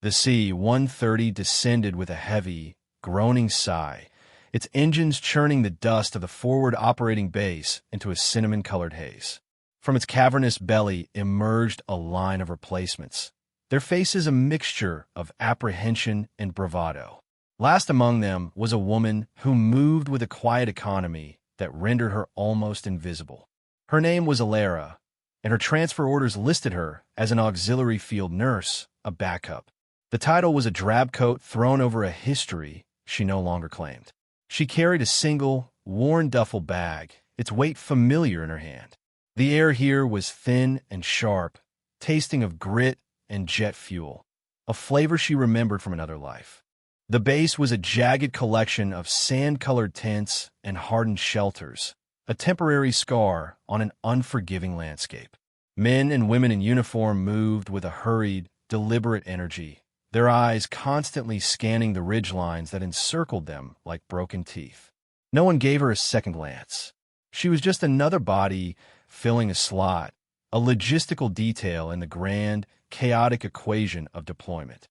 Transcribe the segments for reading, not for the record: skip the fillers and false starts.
The C-130 descended with a heavy, groaning sigh, its engines churning the dust of the forward operating base into a cinnamon-colored haze. From its cavernous belly emerged a line of replacements, their faces a mixture of apprehension and bravado. Last among them was a woman who moved with a quiet economy that rendered her almost invisible. Her name was Alara, and her transfer orders listed her as an auxiliary field nurse, a backup. The title was a drab coat thrown over a history she no longer claimed. She carried a single, worn duffel bag, its weight familiar in her hand. The air here was thin and sharp, tasting of grit and jet fuel, a flavor she remembered from another life. The base was a jagged collection of sand-colored tents and hardened shelters, a temporary scar on an unforgiving landscape. Men and women in uniform moved with a hurried, deliberate energy, their eyes constantly scanning the ridgelines that encircled them like broken teeth. No one gave her a second glance. She was just another body filling a slot, a logistical detail in the grand, chaotic equation of deployment.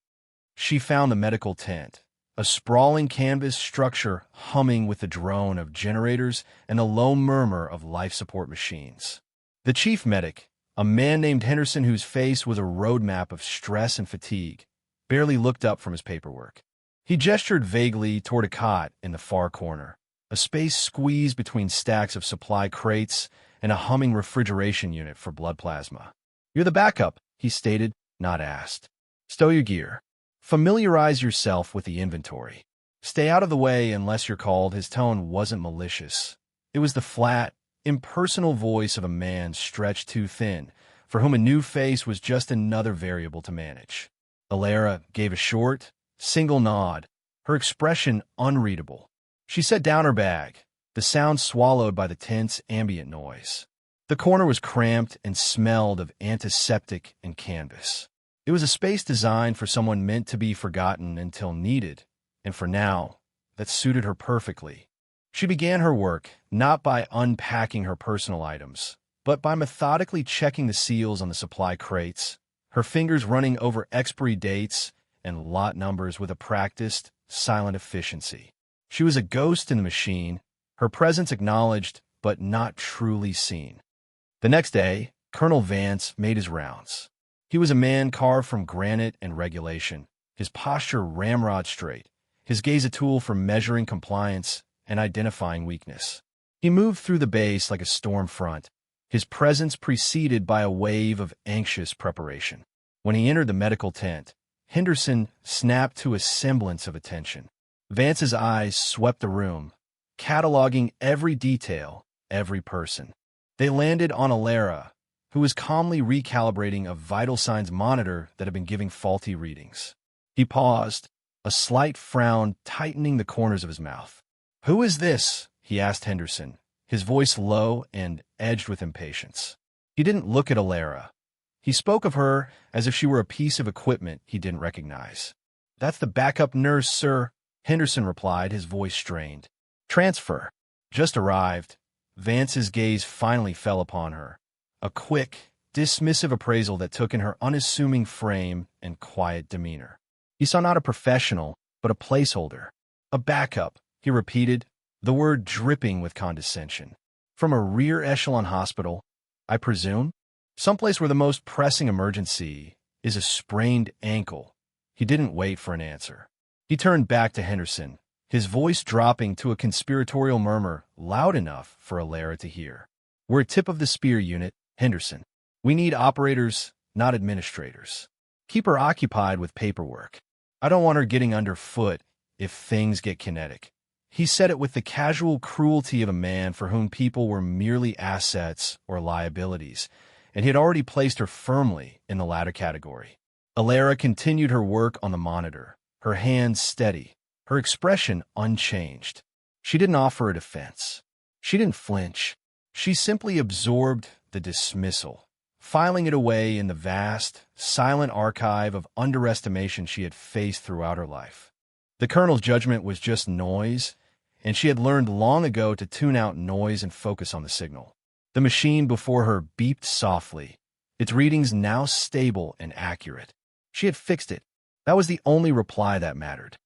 She found the medical tent, a sprawling canvas structure humming with the drone of generators and a low murmur of life support machines. The chief medic, a man named Henderson whose face was a roadmap of stress and fatigue, barely looked up from his paperwork. He gestured vaguely toward a cot in the far corner, a space squeezed between stacks of supply crates and a humming refrigeration unit for blood plasma. "You're the backup," he stated, not asked. "Stow your gear. Familiarize yourself with the inventory. Stay out of the way unless you're called." His tone wasn't malicious. It was the flat, impersonal voice of a man stretched too thin, for whom a new face was just another variable to manage. Alara gave a short, single nod, her expression unreadable. She set down her bag, the sound swallowed by the tense ambient noise. The corner was cramped and smelled of antiseptic and canvas. It was a space designed for someone meant to be forgotten until needed, and for now, that suited her perfectly. She began her work not by unpacking her personal items, but by methodically checking the seals on the supply crates, her fingers running over expiry dates and lot numbers with a practiced, silent efficiency. She was a ghost in the machine, her presence acknowledged but not truly seen. The next day, Colonel Vance made his rounds. He was a man carved from granite and regulation, his posture ramrod straight, his gaze a tool for measuring compliance and identifying weakness. He moved through the base like a storm front, his presence preceded by a wave of anxious preparation. When he entered the medical tent, Henderson snapped to a semblance of attention. Vance's eyes swept the room, cataloging every detail, every person. They landed on Alara, who was calmly recalibrating a vital signs monitor that had been giving faulty readings. He paused, a slight frown tightening the corners of his mouth. "Who is this?" he asked Henderson, his voice low and edged with impatience. He didn't look at Alara. He spoke of her as if she were a piece of equipment he didn't recognize. "That's the backup nurse, sir," Henderson replied, his voice strained. "Transfer. Just arrived." Vance's gaze finally fell upon her, a quick, dismissive appraisal that took in her unassuming frame and quiet demeanor. He saw not a professional, but a placeholder. "A backup," he repeated, the word dripping with condescension. "From a rear echelon hospital, I presume? Someplace where the most pressing emergency is a sprained ankle." He didn't wait for an answer. He turned back to Henderson, his voice dropping to a conspiratorial murmur loud enough for Alara to hear. "We're a tip-of-the-spear unit, Henderson. We need operators, not administrators. Keep her occupied with paperwork. I don't want her getting underfoot if things get kinetic." He said it with the casual cruelty of a man for whom people were merely assets or liabilities, and he had already placed her firmly in the latter category. Alara continued her work on the monitor, her hands steady, her expression unchanged. She didn't offer a defense. She didn't flinch. She simply absorbed the dismissal, filing it away in the vast, silent archive of underestimation she had faced throughout her life. The colonel's judgment was just noise, and she had learned long ago to tune out noise and focus on the signal. The machine before her beeped softly, its readings now stable and accurate. She had fixed it, That was the only reply that mattered.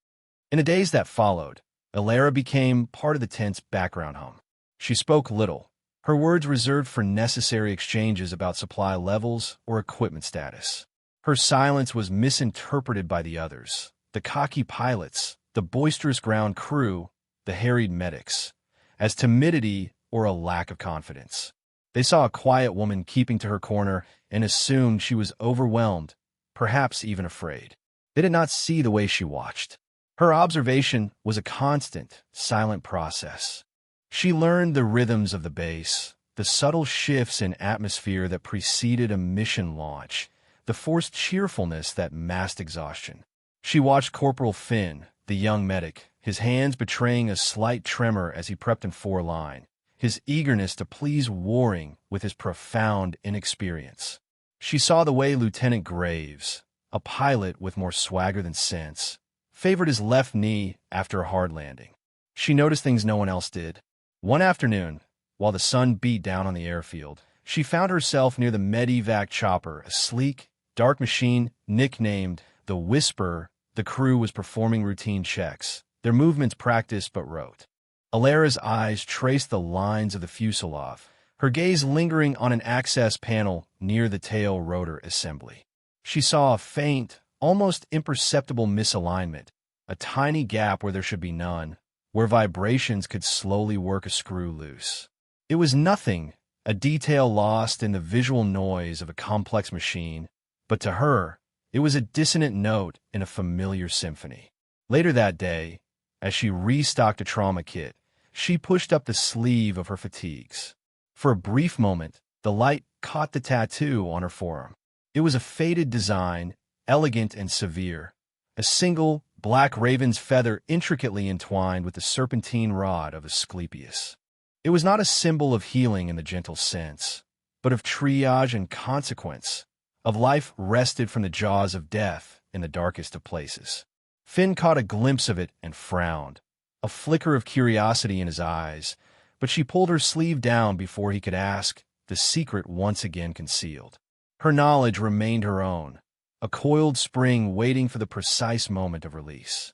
In the days that followed, Alara became part of the tent's background hum. She spoke little, her words reserved for necessary exchanges about supply levels or equipment status. Her silence was misinterpreted by the others, the cocky pilots, the boisterous ground crew, the harried medics, as timidity or a lack of confidence. They saw a quiet woman keeping to her corner and assumed she was overwhelmed, perhaps even afraid. They did not see the way she watched. Her observation was a constant, silent process. She learned the rhythms of the base, the subtle shifts in atmosphere that preceded a mission launch, the forced cheerfulness that masked exhaustion. She watched Corporal Finn, the young medic, his hands betraying a slight tremor as he prepped in four-line, his eagerness to please warring with his profound inexperience. She saw the way Lieutenant Graves, a pilot with more swagger than sense, favored his left knee after a hard landing. She noticed things no one else did. One afternoon, while the sun beat down on the airfield, she found herself near the Medivac chopper, a sleek, dark machine nicknamed the Whisper. The crew was performing routine checks, their movements practiced but rote. Alara's eyes traced the lines of the fuselage, her gaze lingering on an access panel near the tail rotor assembly. She saw a faint, almost imperceptible misalignment, a tiny gap where there should be none, where vibrations could slowly work a screw loose. It was nothing, a detail lost in the visual noise of a complex machine, but to her, it was a dissonant note in a familiar symphony. Later that day, as she restocked a trauma kit, she pushed up the sleeve of her fatigues. For a brief moment, the light caught the tattoo on her forearm. It was a faded design, elegant and severe, a single, black raven's feather intricately entwined with the serpentine rod of Asclepius. It was not a symbol of healing in the gentle sense, but of triage and consequence, of life wrested from the jaws of death in the darkest of places. Finn caught a glimpse of it and frowned, a flicker of curiosity in his eyes, but she pulled her sleeve down before he could ask, the secret once again concealed. Her knowledge remained her own, a coiled spring waiting for the precise moment of release.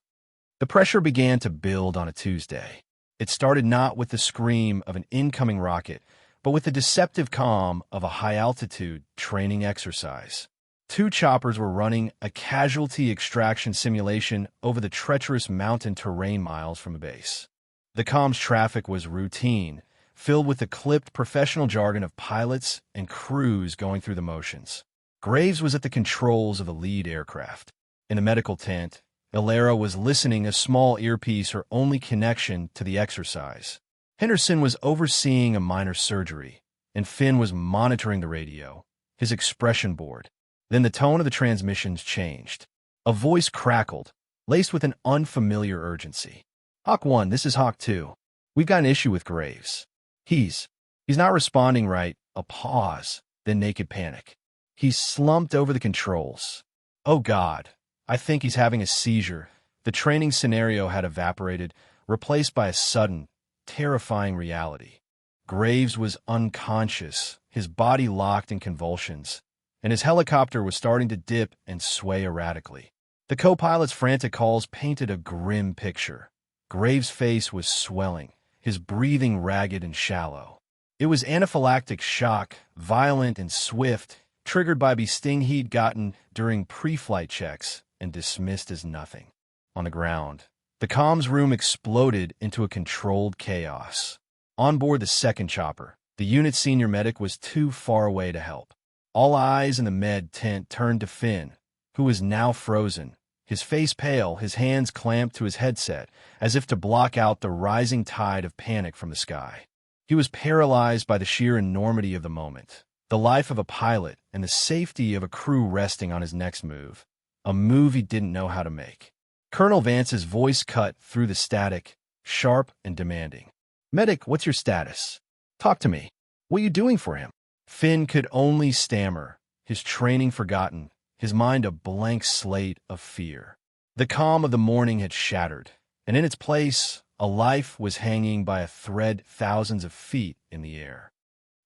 The pressure began to build on a Tuesday. It started not with the scream of an incoming rocket, but with the deceptive calm of a high-altitude training exercise. Two choppers were running a casualty extraction simulation over the treacherous mountain terrain miles from a base. The comms traffic was routine, filled with the clipped professional jargon of pilots and crews going through the motions. Graves was at the controls of the lead aircraft. In the medical tent, Alara was listening, a small earpiece her only connection to the exercise. Henderson was overseeing a minor surgery, and Finn was monitoring the radio, his expression bored. Then the tone of the transmissions changed. A voice crackled, laced with an unfamiliar urgency. Hawk 1, this is Hawk 2. We've got an issue with Graves. He's not responding right. A pause, then naked panic. He's slumped over the controls. Oh God, I think he's having a seizure. The training scenario had evaporated, replaced by a sudden, terrifying reality. Graves was unconscious, his body locked in convulsions, and his helicopter was starting to dip and sway erratically. The co-pilot's frantic calls painted a grim picture. Graves' face was swelling, his breathing ragged and shallow. It was anaphylactic shock, violent and swift, triggered by sting he'd gotten during pre-flight checks and dismissed as nothing. On the ground, the comms room exploded into a controlled chaos. On board the second chopper, the unit's senior medic was too far away to help. All eyes in the med tent turned to Finn, who was now frozen, his face pale, his hands clamped to his headset, as if to block out the rising tide of panic from the sky. He was paralyzed by the sheer enormity of the moment, the life of a pilot and the safety of a crew resting on his next move, a move he didn't know how to make. Colonel Vance's voice cut through the static, sharp and demanding. "Medic, what's your status? Talk to me. What are you doing for him?" Finn could only stammer, his training forgotten, his mind a blank slate of fear. The calm of the morning had shattered, and in its place, a life was hanging by a thread thousands of feet in the air.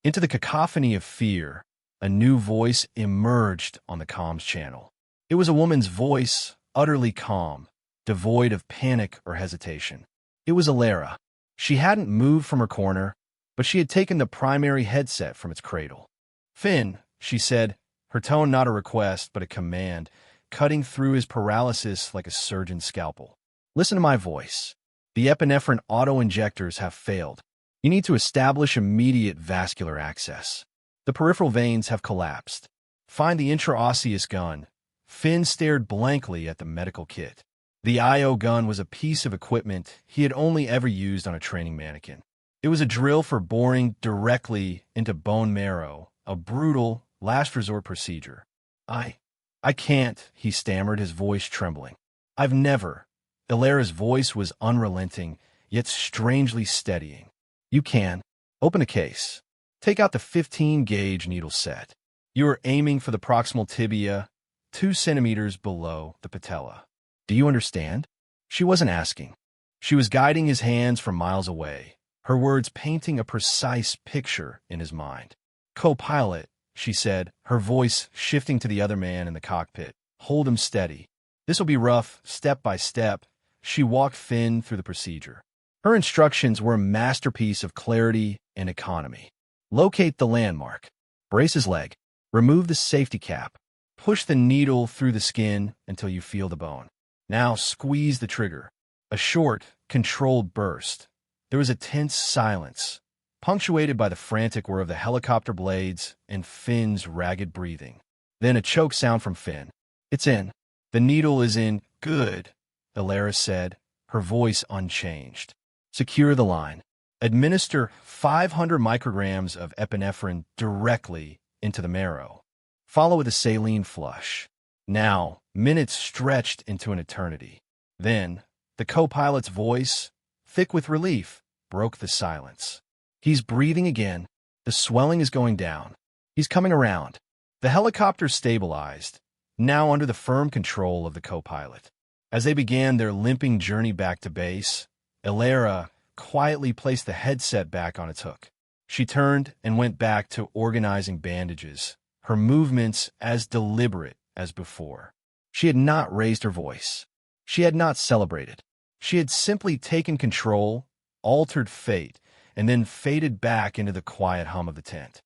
Into the cacophony of fear, a new voice emerged on the comms channel. It was a woman's voice, utterly calm, devoid of panic or hesitation. It was Alara. She hadn't moved from her corner, but she had taken the primary headset from its cradle. "Finn," she said, her tone not a request but a command, cutting through his paralysis like a surgeon's scalpel. "Listen to my voice. The epinephrine auto-injectors have failed. You need to establish immediate vascular access. The peripheral veins have collapsed. Find the intraosseous gun." Finn stared blankly at the medical kit. The IO gun was a piece of equipment he had only ever used on a training mannequin. It was a drill for boring directly into bone marrow, a brutal, last-resort procedure. I can't," he stammered, his voice trembling. "I've never." Alara's voice was unrelenting, yet strangely steadying. "You can. Open a case. Take out the 15-gauge needle set. You are aiming for the proximal tibia, 2 centimeters below the patella. Do you understand?" She wasn't asking. She was guiding his hands from miles away, her words painting a precise picture in his mind. "Co-pilot," she said, her voice shifting to the other man in the cockpit. "Hold him steady. This will be rough, step by step." She walked Finn through the procedure. Her instructions were a masterpiece of clarity and economy. "Locate the landmark. Brace his leg. Remove the safety cap. Push the needle through the skin until you feel the bone. Now squeeze the trigger." A short, controlled burst. There was a tense silence, punctuated by the frantic whir of the helicopter blades and Finn's ragged breathing. Then a choke sound from Finn. "It's in. The needle is in." "Good," Alara said, her voice unchanged. "Secure the line. Administer 500 micrograms of epinephrine directly into the marrow. Follow with a saline flush." Now, minutes stretched into an eternity. Then, the co-pilot's voice, thick with relief, broke the silence. "He's breathing again. The swelling is going down. He's coming around." The helicopter stabilized, now under the firm control of the co-pilot. As they began their limping journey back to base, Alara quietly placed the headset back on its hook. She turned and went back to organizing bandages, her movements as deliberate as before. She had not raised her voice. She had not celebrated. She had simply taken control, altered fate, and then faded back into the quiet hum of the tent.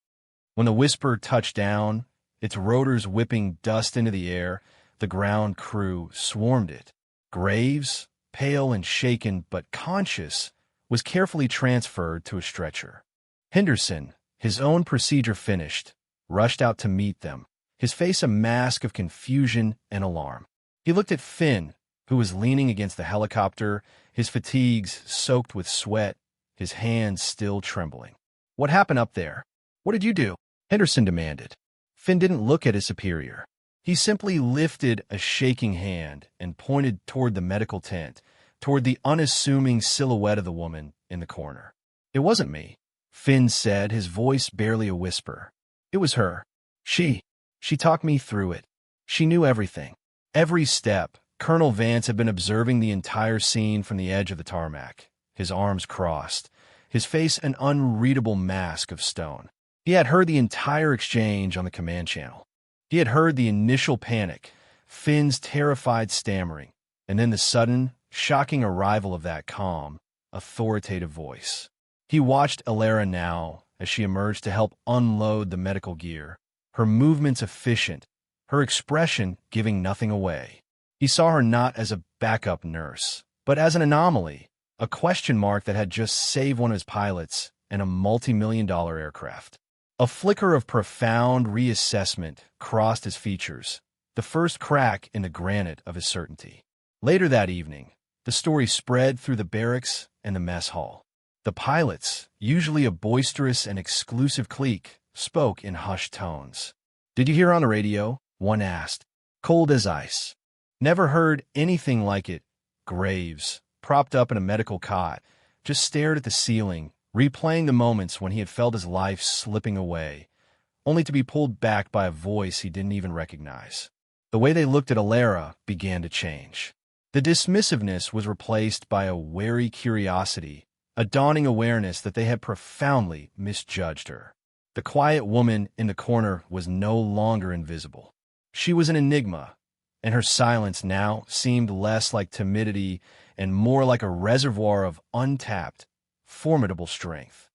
When the Whisper touched down, its rotors whipping dust into the air, the ground crew swarmed it. Graves, pale and shaken but conscious, was carefully transferred to a stretcher. Henderson, his own procedure finished, rushed out to meet them, his face a mask of confusion and alarm. He looked at Finn, who was leaning against the helicopter, his fatigues soaked with sweat, his hands still trembling. "What happened up there? What did you do?" Henderson demanded. Finn didn't look at his superior. He simply lifted a shaking hand and pointed toward the medical tent, toward the unassuming silhouette of the woman in the corner. "It wasn't me," Finn said, his voice barely a whisper. "It was her. She talked me through it. She knew everything. Every step." Colonel Vance had been observing the entire scene from the edge of the tarmac, his arms crossed, his face an unreadable mask of stone. He had heard the entire exchange on the command channel. He had heard the initial panic, Finn's terrified stammering, and then the sudden, shocking arrival of that calm, authoritative voice. He watched Alara now as she emerged to help unload the medical gear, her movements efficient, her expression giving nothing away. He saw her not as a backup nurse, but as an anomaly, a question mark that had just saved one of his pilots and a multi-million-dollar aircraft. A flicker of profound reassessment crossed his features, the first crack in the granite of his certainty. Later that evening, the story spread through the barracks and the mess hall. The pilots, usually a boisterous and exclusive clique, spoke in hushed tones. "Did you hear on the radio?" one asked. "Cold as ice." "Never heard anything like it." Graves, propped up in a medical cot, just stared at the ceiling, replaying the moments when he had felt his life slipping away, only to be pulled back by a voice he didn't even recognize. The way they looked at Alara began to change. The dismissiveness was replaced by a wary curiosity, a dawning awareness that they had profoundly misjudged her. The quiet woman in the corner was no longer invisible. She was an enigma, and her silence now seemed less like timidity and more like a reservoir of untapped, formidable strength.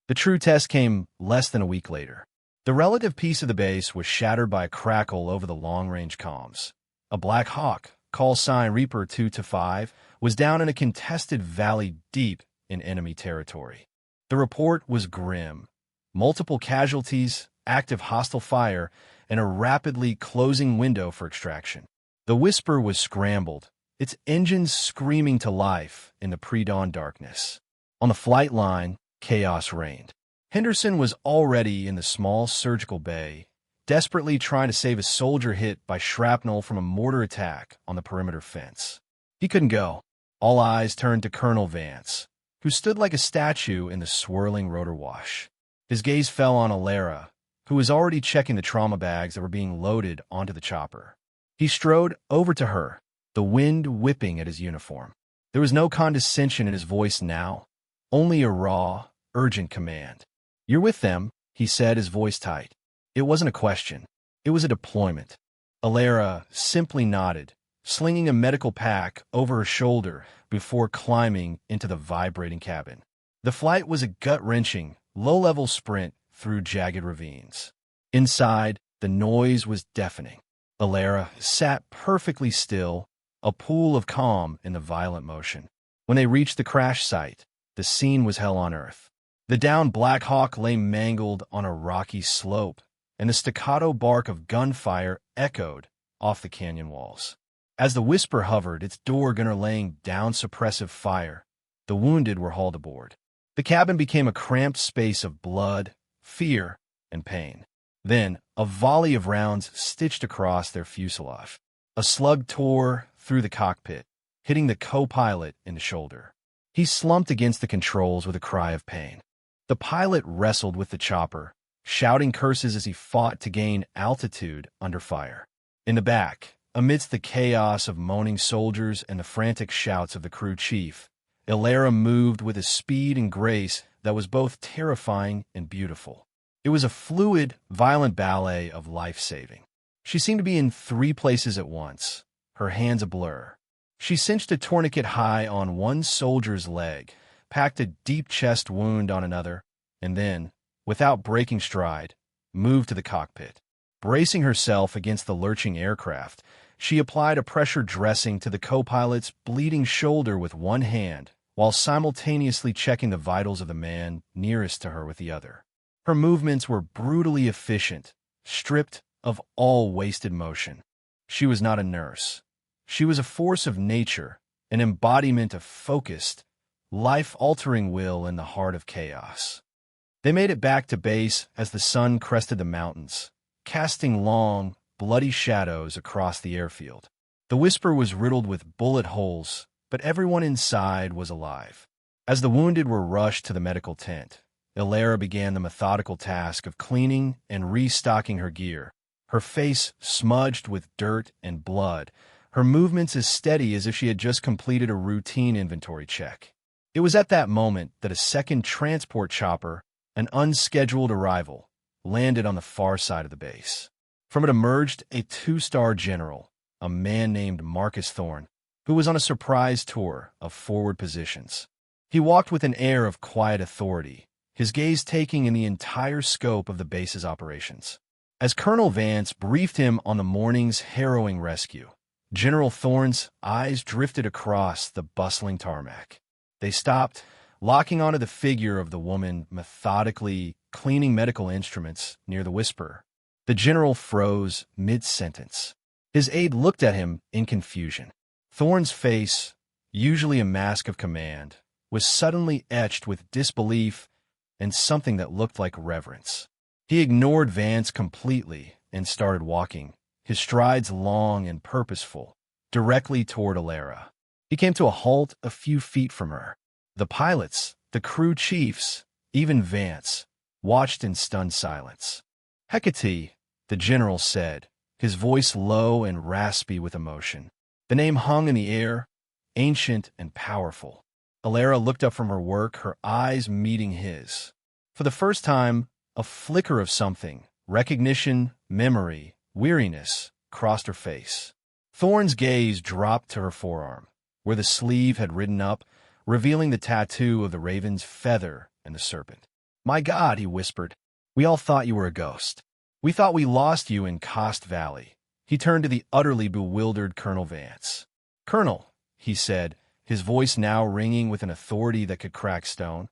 The true test came less than a week later. The relative peace of the base was shattered by a crackle over the long-range comms. A Black Hawk, call sign Reaper 2-5, was down in a contested valley deep in enemy territory. The report was grim. Multiple casualties, active hostile fire, and a rapidly closing window for extraction. The Whisper was scrambled, its engines screaming to life in the pre-dawn darkness. On the flight line, chaos reigned. Henderson was already in the small surgical bay, desperately trying to save a soldier hit by shrapnel from a mortar attack on the perimeter fence. He couldn't go. All eyes turned to Colonel Vance, who stood like a statue in the swirling rotor wash. His gaze fell on Alara, who was already checking the trauma bags that were being loaded onto the chopper. He strode over to her, the wind whipping at his uniform. There was no condescension in his voice now, only a raw, urgent command. "You're with them," he said, his voice tight. It wasn't a question. It was a deployment. Alara simply nodded, slinging a medical pack over her shoulder before climbing into the vibrating cabin. The flight was a gut-wrenching, low-level sprint through jagged ravines. Inside, the noise was deafening. Alara sat perfectly still, a pool of calm in the violent motion. When they reached the crash site, the scene was hell on earth. The downed Black Hawk lay mangled on a rocky slope, and the staccato bark of gunfire echoed off the canyon walls. As the Whisper hovered, its door gunner laying down suppressive fire, the wounded were hauled aboard. The cabin became a cramped space of blood, fear, and pain. Then, a volley of rounds stitched across their fuselage. A slug tore through the cockpit, hitting the co-pilot in the shoulder. He slumped against the controls with a cry of pain. The pilot wrestled with the chopper, shouting curses as he fought to gain altitude under fire. In the back, amidst the chaos of moaning soldiers and the frantic shouts of the crew chief, Alara moved with a speed and grace that was both terrifying and beautiful. It was a fluid, violent ballet of life-saving. She seemed to be in 3 places at once, her hands a blur. She cinched a tourniquet high on one soldier's leg, packed a deep chest wound on another, and then, without breaking stride, moved to the cockpit. Bracing herself against the lurching aircraft, she applied a pressure dressing to the co-pilot's bleeding shoulder with one hand, while simultaneously checking the vitals of the man nearest to her with the other. Her movements were brutally efficient, stripped of all wasted motion. She was not a nurse. She was a force of nature, an embodiment of focused, life-altering will in the heart of chaos. They made it back to base as the sun crested the mountains, casting long, bloody shadows across the airfield. The Whisper was riddled with bullet holes, but everyone inside was alive. As the wounded were rushed to the medical tent, Alara began the methodical task of cleaning and restocking her gear, her face smudged with dirt and blood, her movements as steady as if she had just completed a routine inventory check. It was at that moment that a second transport chopper, an unscheduled arrival, landed on the far side of the base. From it emerged a 2-star general, a man named Marcus Thorne, who was on a surprise tour of forward positions. He walked with an air of quiet authority, his gaze taking in the entire scope of the base's operations. As Colonel Vance briefed him on the morning's harrowing rescue, General Thorne's eyes drifted across the bustling tarmac. They stopped, locking onto the figure of the woman methodically cleaning medical instruments near the Whisper. The general froze mid-sentence. His aide looked at him in confusion. Thorne's face, usually a mask of command, was suddenly etched with disbelief and something that looked like reverence. He ignored Vance completely and started walking, his strides long and purposeful, directly toward Alara. He came to a halt a few feet from her. The pilots, the crew chiefs, even Vance, watched in stunned silence. "Hecate," the general said, his voice low and raspy with emotion. The name hung in the air, ancient and powerful. Alara looked up from her work, her eyes meeting his. For the first time, a flicker of something, recognition, memory, weariness, crossed her face. Thorn's gaze dropped to her forearm, where the sleeve had ridden up, revealing the tattoo of the raven's feather and the serpent. "My God," he whispered, "we all thought you were a ghost. We thought we lost you in Cost Valley." He turned to the utterly bewildered Colonel Vance. "Colonel," he said, his voice now ringing with an authority that could crack stone,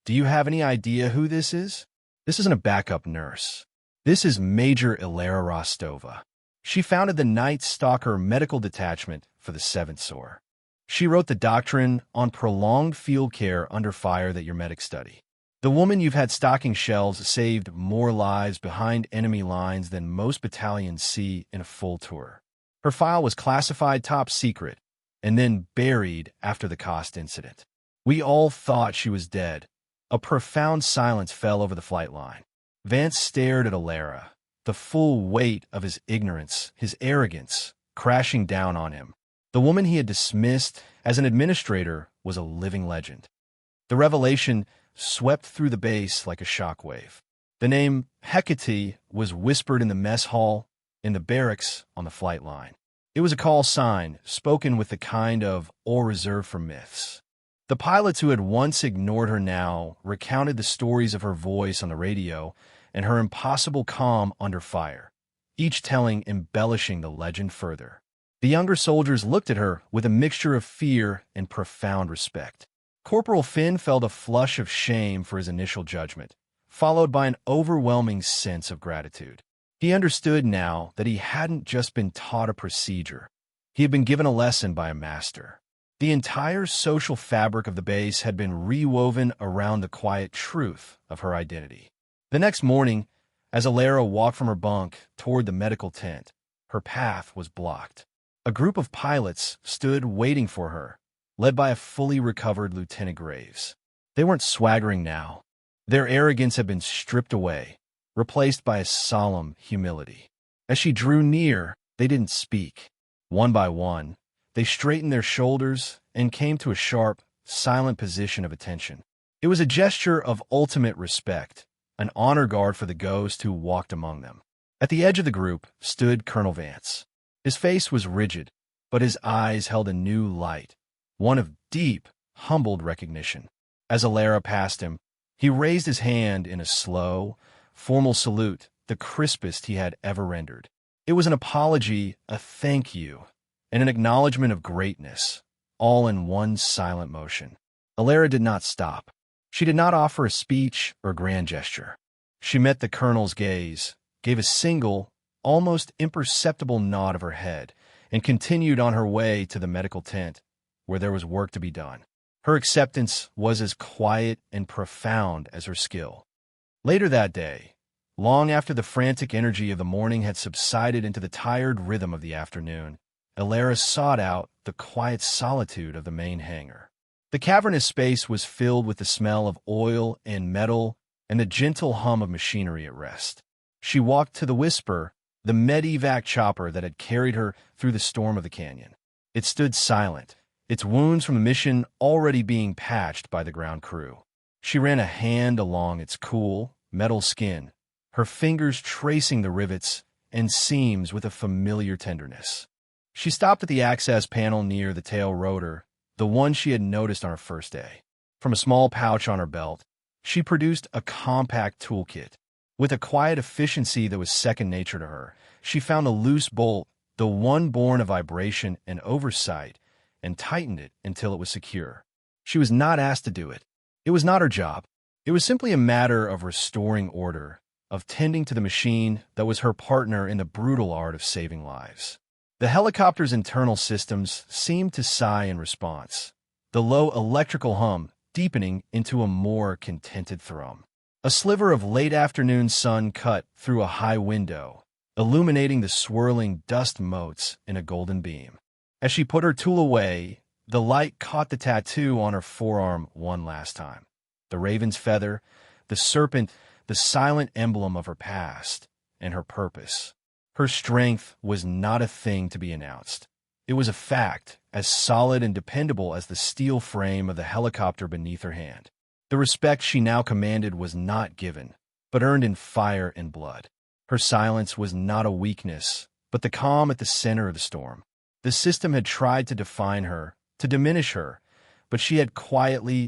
"do you have any idea who this is? This isn't a backup nurse. This is Major Ilera Rostova. She founded the Night Stalker Medical Detachment for the 7th SOAR. She wrote the doctrine on prolonged field care under fire that your medics study. The woman you've had stocking shelves saved more lives behind enemy lines than most battalions see in a full tour. Her file was classified top secret and then buried after the Cost incident. We all thought she was dead." A profound silence fell over the flight line. Vance stared at Ilera, the full weight of his ignorance, his arrogance, crashing down on him. The woman he had dismissed as an administrator was a living legend. The revelation swept through the base like a shockwave. The name Hecate was whispered in the mess hall, in the barracks, on the flight line. It was a call sign, spoken with the kind of awe reserved for myths. The pilots who had once ignored her now recounted the stories of her voice on the radio and her impossible calm under fire, each telling embellishing the legend further. The younger soldiers looked at her with a mixture of fear and profound respect. Corporal Finn felt a flush of shame for his initial judgment, followed by an overwhelming sense of gratitude. He understood now that he hadn't just been taught a procedure. He had been given a lesson by a master. The entire social fabric of the base had been rewoven around the quiet truth of her identity. The next morning, as Ilera walked from her bunk toward the medical tent, her path was blocked. A group of pilots stood waiting for her, led by a fully recovered Lieutenant Graves. They weren't swaggering now. Their arrogance had been stripped away, replaced by a solemn humility. As she drew near, they didn't speak. One by one, they straightened their shoulders and came to a sharp, silent position of attention. It was a gesture of ultimate respect, an honor guard for the ghost who walked among them. At the edge of the group stood Colonel Vance. His face was rigid, but his eyes held a new light, one of deep, humbled recognition. As Ilera passed him, he raised his hand in a slow, formal salute, the crispest he had ever rendered. It was an apology, a thank you, and an acknowledgement of greatness, all in one silent motion. Ilera did not stop. She did not offer a speech or grand gesture. She met the colonel's gaze, gave a single, almost imperceptible nod of her head, and continued on her way to the medical tent, where there was work to be done. Her acceptance was as quiet and profound as her skill. Later that day, long after the frantic energy of the morning had subsided into the tired rhythm of the afternoon, Ilera sought out the quiet solitude of the main hangar. The cavernous space was filled with the smell of oil and metal and the gentle hum of machinery at rest. She walked to the Whisper, the medevac chopper that had carried her through the storm of the canyon. It stood silent, its wounds from the mission already being patched by the ground crew. She ran a hand along its cool, metal skin, her fingers tracing the rivets and seams with a familiar tenderness. She stopped at the access panel near the tail rotor, the one she had noticed on her first day. From a small pouch on her belt, she produced a compact toolkit. With a quiet efficiency that was second nature to her, she found a loose bolt, the one born of vibration and oversight, and tightened it until it was secure. She was not asked to do it. It was not her job. It was simply a matter of restoring order, of tending to the machine that was her partner in the brutal art of saving lives. The helicopter's internal systems seemed to sigh in response, the low electrical hum deepening into a more contented thrum. A sliver of late-afternoon sun cut through a high window, illuminating the swirling dust motes in a golden beam. As she put her tool away, the light caught the tattoo on her forearm one last time. The raven's feather, the serpent, the silent emblem of her past and her purpose. Her strength was not a thing to be announced. It was a fact, as solid and dependable as the steel frame of the helicopter beneath her hand. The respect she now commanded was not given, but earned in fire and blood. Her silence was not a weakness, but the calm at the center of the storm. The system had tried to define her, to diminish her, but she had quietly,